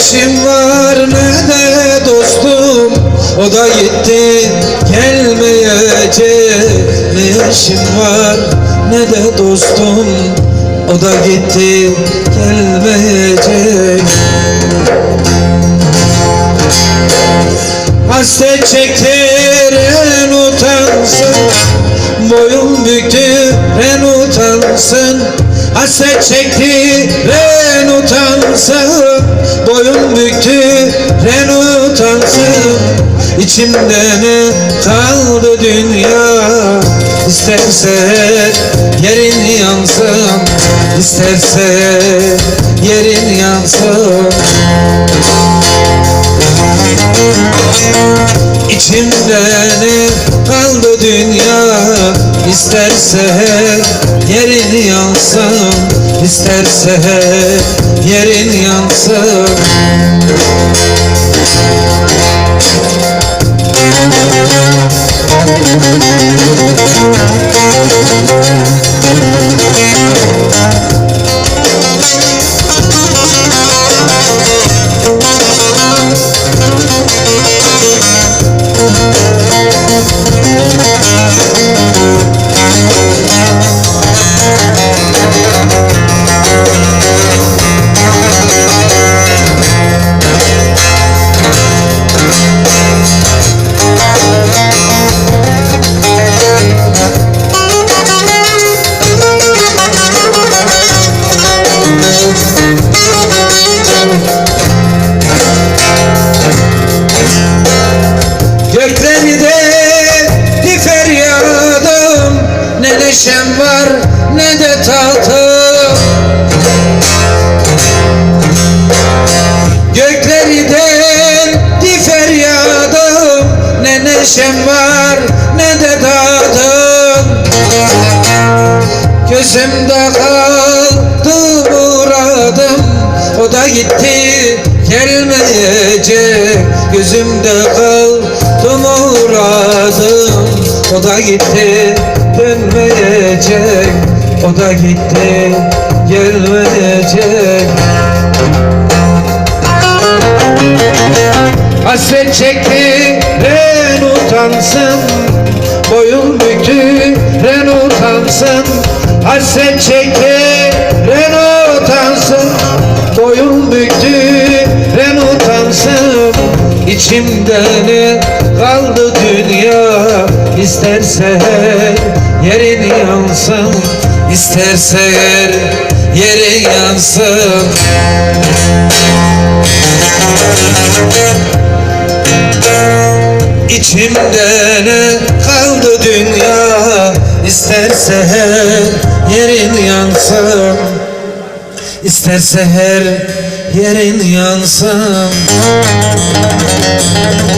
eşim var ne de dostum, o da gitti gelmeyecek. Ne eşim var ne de dostum, o da gitti gelmeyecek. Hasret çektiren utansın, boyun büktüren utansın. Hasret çektiren utansın, boyun büktüren utansın. İçimde ne kaldı dünya, isterse yerin yansın, isterse yerin yansın. İçimde ne kaldı dünya, isterse yerin yansın, isterse yerin yansın. Gökleri de feryadım, ne neşem var ne de tahtım. Gökleri de feryadım, ne neşem var ne de tahtım. Gözümde kaldı muradım, o da gitti gelmeyecek. Gözümde kaldı muradım, o da gitti dönmeyecek. O da gitti gelmeyecek. Hasret çektiren utansın, boyun büktüren utansın. Hasret çektiren utansın, boyun büktüren utansın. İçimde ne kaldı dünya, isterse yerin yansın, isterse yerin yansın. İçimde ne kaldı dünya, isterse yerin yansın, isterse her yerin yansın.